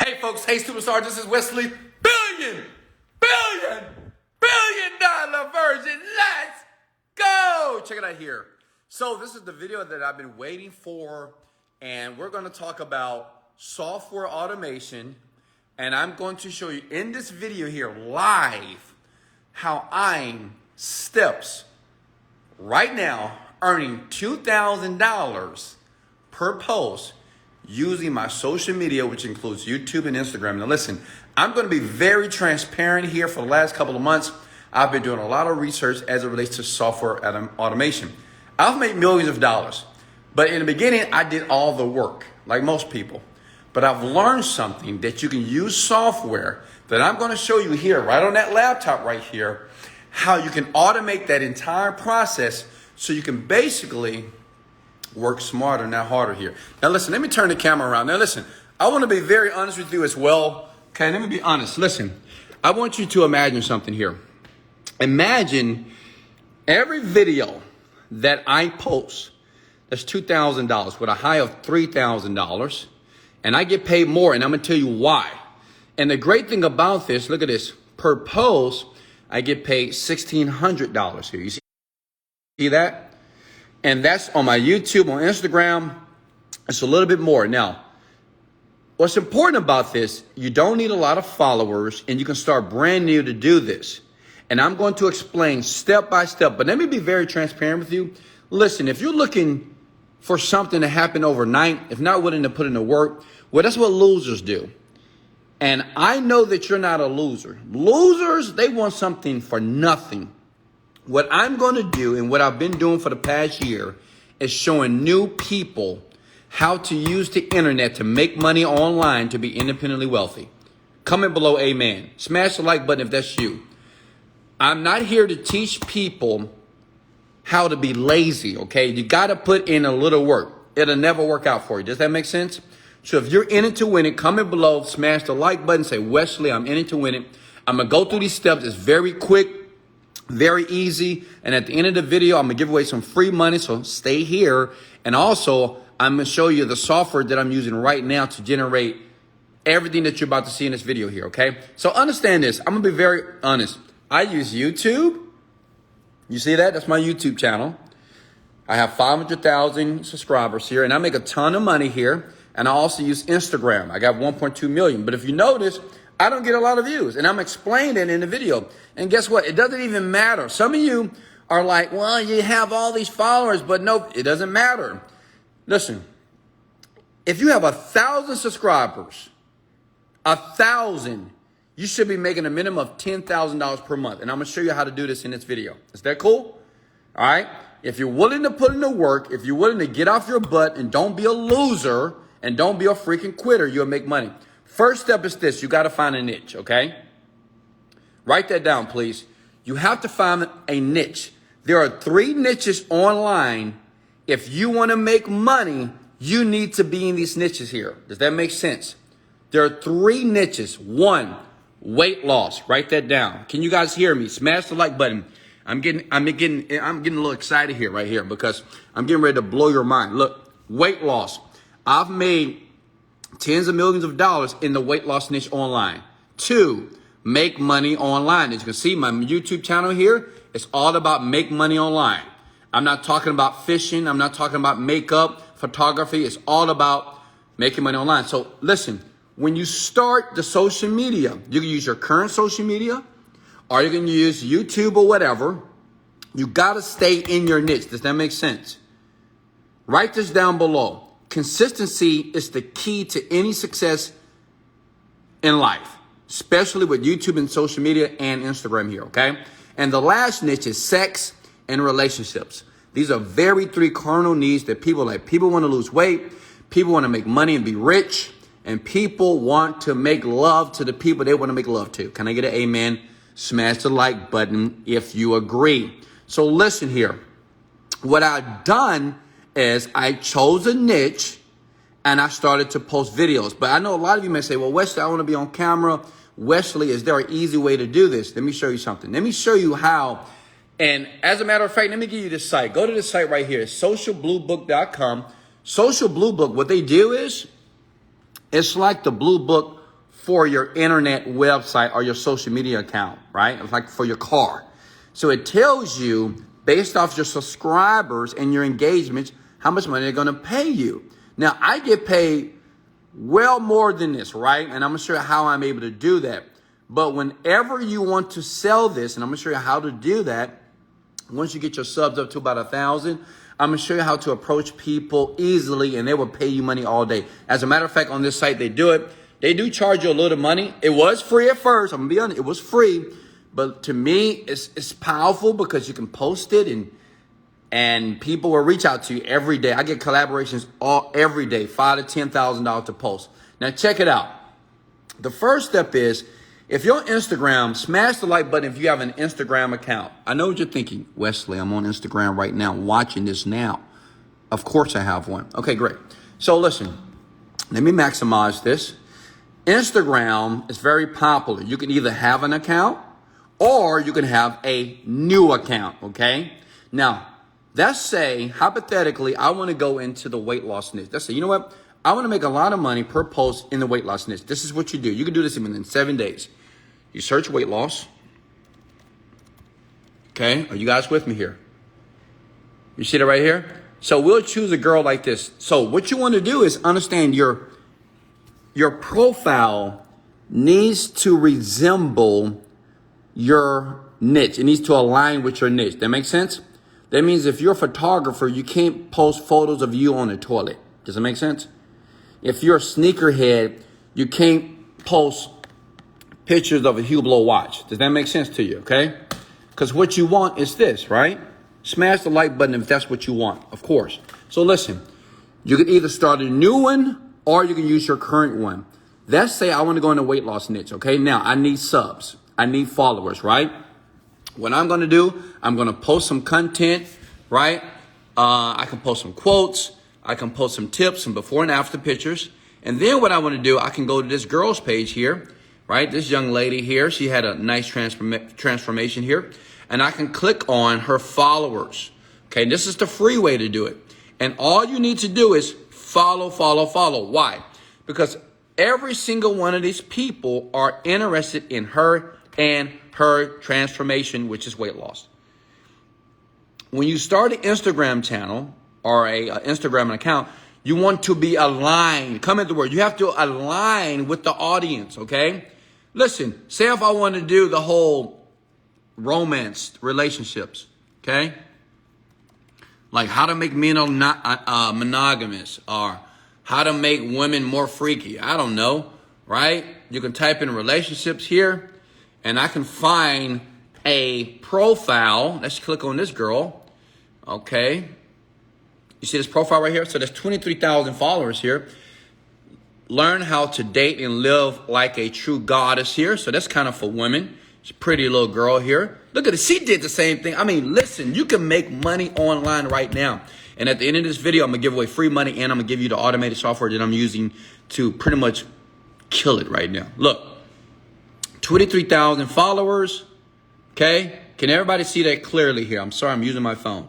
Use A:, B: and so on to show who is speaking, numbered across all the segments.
A: Hey folks, hey superstar, this is Wesley billion dollar Virgin. Let's go. Check it out here. So this is the video that I've been waiting for, and we're going to talk about software automation, and I'm going to show you in this video here live how I'm steps right now earning $2,000 per post using my social media, which includes YouTube and Instagram. Now listen, I'm going to be very transparent here. For the last couple of months, I've been doing a lot of research as it relates to software automation. I've made millions of dollars, but in the beginning, I did all the work, like most people. But I've learned something that you can use software that I'm going to show you here, right on that laptop right here, how you can automate that entire process so you can basically work smarter, not harder here. Now listen, let me turn the camera around. Now listen, I want to be very honest with you as well. Okay, let me be honest. Listen, I want you to imagine something here. Imagine every video that I post that's $2,000 with a high of $3,000, and I get paid more, and I'm going to tell you why. And the great thing about this, look at this, per post, I get paid $1,600 here. You see that? And that's on my YouTube, on Instagram. It's a little bit more. Now, what's important about this, you don't need a lot of followers, and you can start brand new to do this. And I'm going to explain step by step, but let me be very transparent with you. Listen, if you're looking for something to happen overnight, if not willing to put in the work, well, that's what losers do. And I know that you're not a loser. Losers, they want something for nothing. What I'm going to do, and what I've been doing for the past year, is showing new people how to use the internet to make money online to be independently wealthy. Comment below, amen. Smash the like button if that's you. I'm not here to teach people how to be lazy, okay? You got to put in a little work. It'll never work out for you. Does that make sense? So if you're in it to win it, comment below, smash the like button, say, Wesley, I'm in it to win it. I'm going to go through these steps. It's very quick, very easy. And at the end of the video, I'm going to give away some free money, so stay here. And also, I'm going to show you the software that I'm using right now to generate everything that you're about to see in this video here, okay? So understand this. I'm going to be very honest. I use YouTube. You see that? That's my YouTube channel. I have 500,000 subscribers here, and I make a ton of money here. And I also use Instagram. I got 1.2 million. But if you notice, I don't get a lot of views, and I'm explaining it in the video. And guess what? It doesn't even matter. Some of you are like, well, you have all these followers, but no, it doesn't matter. Listen, if you have 1,000 subscribers, 1,000, you should be making a minimum of $10,000 per month. And I'm going to show you how to do this in this video. Is that cool? All right. If you're willing to put in the work, if you're willing to get off your butt and don't be a loser and don't be a freaking quitter, you'll make money. First step is this. You got to find a niche, okay? Write that down, please. You have to find a niche. There are 3 niches online. If you want to make money, you need to be in these niches here. Does that make sense? There are 3 niches. 1, weight loss. Write that down. Can you guys hear me? Smash the like button. I'm getting a little excited here, right here, because I'm getting ready to blow your mind. Look, weight loss. I've made tens of millions of dollars in the weight loss niche online. 2, make money online. As you can see, my YouTube channel here, it's all about make money online. I'm not talking about fishing. I'm not talking about makeup, photography. It's all about making money online. So listen, when you start the social media, you can use your current social media, or you can use YouTube or whatever. You got to stay in your niche. Does that make sense? Write this down below. Consistency is the key to any success in life, especially with YouTube and social media and Instagram here, okay? And the last niche is sex and relationships. These are very 3 carnal needs that people like. People want to lose weight, people want to make money and be rich, and people want to make love to the people they want to make love to. Can I get an amen? Smash the like button if you agree. So listen here. What I've done is I chose a niche and I started to post videos. But I know a lot of you may say, well, Wesley, I want to be on camera. Wesley, is there an easy way to do this? Let me show you something. Let me show you how. And as a matter of fact, let me give you this site. Go to this site right here. It's socialbluebook.com. Social Blue Book, what they do is, it's like the Blue Book for your internet website or your social media account, right? It's like for your car. So it tells you based off your subscribers and your engagements, how much money they're going to pay you. Now, I get paid well more than this, right? And I'm going to show you how I'm able to do that. But whenever you want to sell this, and I'm going to show you how to do that, once you get your subs up to about 1,000, I'm going to show you how to approach people easily, and they will pay you money all day. As a matter of fact, on this site, they do it. They do charge you a little money. It was free at first. I'm going to be honest. It was free. But to me, it's powerful because you can post it and people will reach out to you every day. I get collaborations every day, $5,000 to $10,000 to post. Now check it out. The first step is, if you're on Instagram, smash the like button if you have an Instagram account. I know what you're thinking. Wesley, I'm on Instagram right now, watching this now. Of course I have one. Okay, great. So listen, let me maximize this. Instagram is very popular. You can either have an account or you can have a new account, okay? Now, let's say, hypothetically, I want to go into the weight loss niche. Let's say, you know what? I want to make a lot of money per post in the weight loss niche. This is what you do. You can do this within 7 days. You search weight loss. Okay, are you guys with me here? You see that right here? So we'll choose a girl like this. So what you want to do is understand your profile needs to resemble your niche. It needs to align with your niche. That makes sense? That means if you're a photographer, you can't post photos of you on the toilet. Does that make sense? If you're a sneakerhead, you can't post pictures of a Hublot watch. Does that make sense to you? Okay? Because what you want is this, right? Smash the like button if that's what you want, of course. So listen, you can either start a new one or you can use your current one. Let's say I want to go in the weight loss niche. Okay? Now I need subs. I need followers, right? What I'm going to do, I'm going to post some content, right? I can post some quotes. I can post some tips, some before and after pictures. And then what I want to do, I can go to this girl's page here, right? This young lady here, she had a nice transformation here. And I can click on her followers. Okay, this is the free way to do it. And all you need to do is follow, follow, follow. Why? Because every single one of these people are interested in her and her transformation, which is weight loss. When you start an Instagram channel or a Instagram account, you want to be aligned. Come at the word. You have to align with the audience, okay? Listen, say if I want to do the whole romance relationships, okay? Like how to make men not monogamous or how to make women more freaky. I don't know, right? You can type in relationships here. And I can find a profile. Let's click on this girl. Okay. You see this profile right here? So there's 23,000 followers here. Learn how to date and live like a true goddess here. So that's kind of for women. She's a pretty little girl here. Look at it. She did the same thing. I mean, listen, you can make money online right now. And at the end of this video, I'm going to give away free money and I'm going to give you the automated software that I'm using to pretty much kill it right now. Look. 23,000 followers. Okay. Can everybody see that clearly here? I'm sorry, I'm using my phone.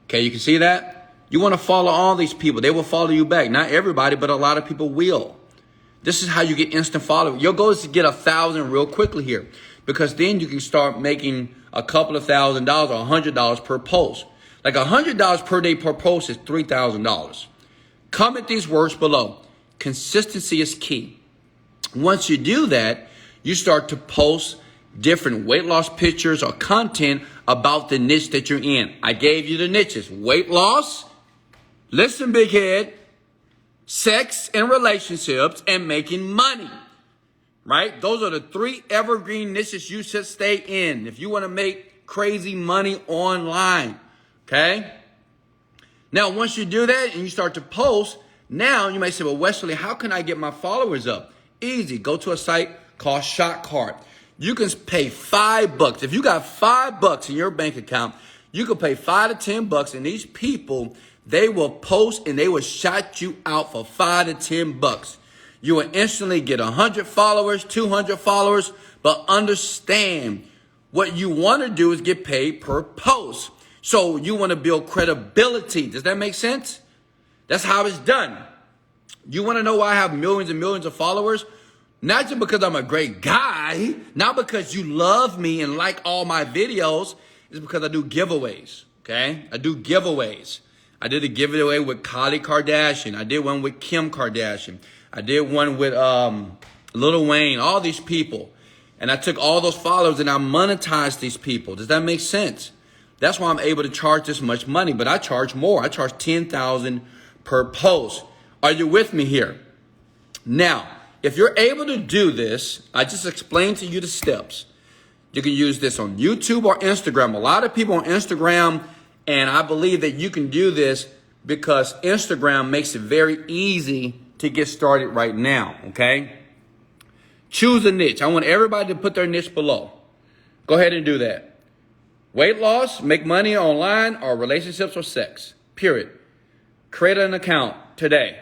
A: Okay. You can see that? You want to follow all these people. They will follow you back. Not everybody, but a lot of people will. This is how you get instant followers. Your goal is to get 1,000 real quickly here because then you can start making a couple of $1,000 or $100 per post. Like $100 per day per post is $3,000. Comment these words below. Consistency is key. Once you do that, you start to post different weight loss pictures or content about the niche that you're in. I gave you the niches. Weight loss, listen, big head, sex and relationships, and making money. Right? Those are the 3 evergreen niches you should stay in if you want to make crazy money online. Okay? Now, once you do that and you start to post, now you may say, well, Wesley, how can I get my followers up? Easy. Go to a site called Shot Card. You can pay $5. If you got $5 in your bank account, you can pay $5 to $10, and these people, they will post and they will shout you out for $5 to $10. You will instantly get 100 followers, 200 followers, but understand what you want to do is get paid per post. So you want to build credibility. Does that make sense? That's how it's done. You want to know why I have millions and millions of followers? Not just because I'm a great guy, not because you love me and like all my videos. It's because I do giveaways, okay? I do giveaways. I did a giveaway with Kylie Kardashian. I did one with Kim Kardashian. I did one with Lil Wayne, all these people. And I took all those followers and I monetized these people. Does that make sense? That's why I'm able to charge this much money, but I charge more. I charge $10,000 per post. Are you with me here? Now, if you're able to do this, I just explained to you the steps. You can use this on YouTube or Instagram. A lot of people on Instagram, and I believe that you can do this because Instagram makes it very easy to get started right now, okay? Choose a niche. I want everybody to put their niche below. Go ahead and do that. Weight loss, make money online, or relationships or sex, period. Create an account today.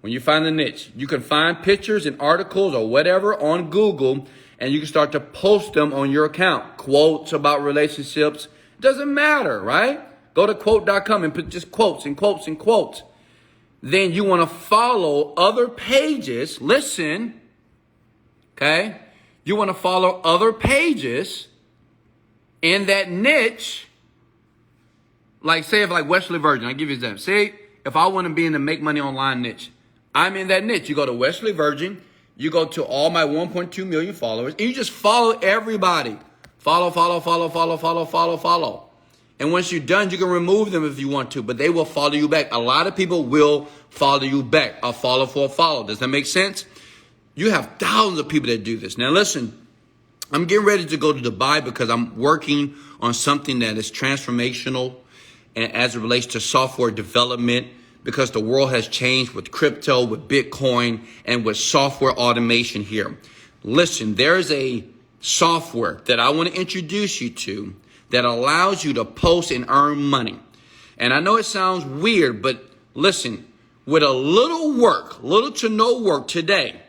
A: When you find the niche, you can find pictures and articles or whatever on Google, and you can start to post them on your account. Quotes about relationships. Doesn't matter, right? Go to quote.com and put just quotes and quotes and quotes. Then you want to follow other pages. Listen, okay? You want to follow other pages in that niche. Like, say if like Wesley Virgin, I'll give you an example. Say if I want to be in the make money online niche, I'm in that niche. You go to Wesley Virgin, you go to all my 1.2 million followers, and you just follow everybody. Follow. And once you're done, you can remove them if you want to, but they will follow you back. A lot of people will follow you back. A follow for a follow. Does that make sense? You have thousands of people that do this. Now listen, I'm getting ready to go to Dubai because I'm working on something that is transformational and as it relates to software development, because the world has changed with crypto, with Bitcoin, and with software automation here. Listen, there's a software that I want to introduce you to that allows you to post and earn money. And I know it sounds weird, but listen, with a little work, little to no work today,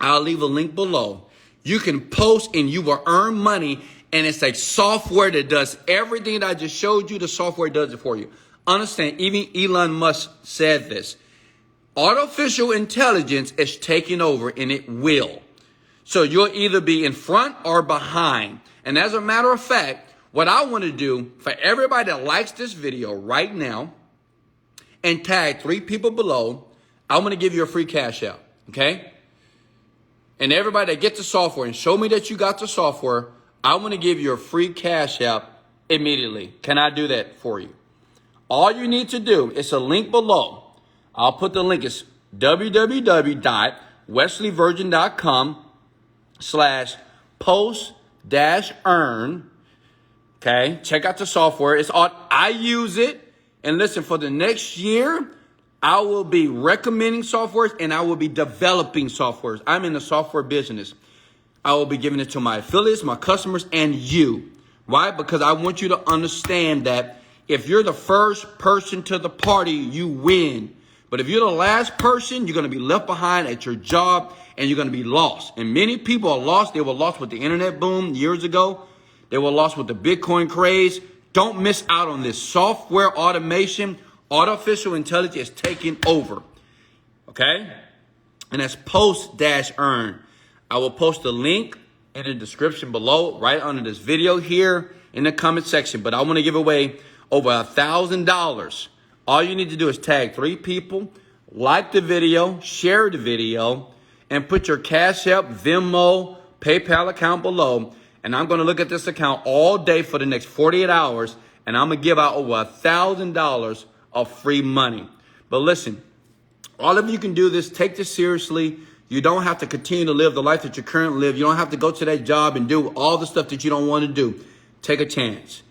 A: I'll leave a link below. You can post and you will earn money. And it's a software that does everything that I just showed you. The software does it for you. Understand, even Elon Musk said this. Artificial intelligence is taking over, and it will. So you'll either be in front or behind. And as a matter of fact, what I want to do for everybody that likes this video right now and tag 3 people below, I'm going to give you a free cash out. Okay? And everybody that gets the software and show me that you got the software, I want to give you a free cash out immediately. Can I do that for you? All you need to do is a link below. I'll put the link. It's www.wesleyvirgin.com/post-earn. Okay. Check out the software. It's on. I use it. And listen, for the next year, I will be recommending softwares and I will be developing softwares. I'm in the software business. I will be giving it to my affiliates, my customers, and you. Why? Because I want you to understand that if you're the first person to the party, you win. But if you're the last person, you're going to be left behind at your job and you're going to be lost. And many people are lost. They were lost with the internet boom years ago. They were lost with the Bitcoin craze. Don't miss out on this. Software automation, artificial intelligence is taking over. Okay? And that's post-earn. I will post a link in the description below, right under this video here in the comment section. But I want to give away over $1,000. All you need to do is tag 3 people, like the video, share the video, and put your Cash App, Venmo, PayPal account below. And I'm going to look at this account all day for the next 48 hours, and I'm going to give out over $1,000 of free money. But listen, all of you can do this. Take this seriously. You don't have to continue to live the life that you currently live. You don't have to go to that job and do all the stuff that you don't want to do. Take a chance.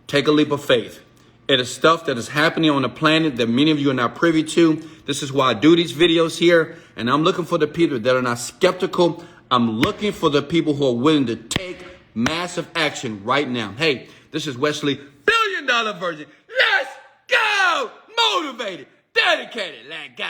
A: Take a leap of faith. It is stuff that is happening on the planet that many of you are not privy to. This is why I do these videos here. And I'm looking for the people that are not skeptical. I'm looking for the people who are willing to take massive action right now. Hey, this is Wesley, $1 billion Virgin. Let's go! Motivated, dedicated, let go.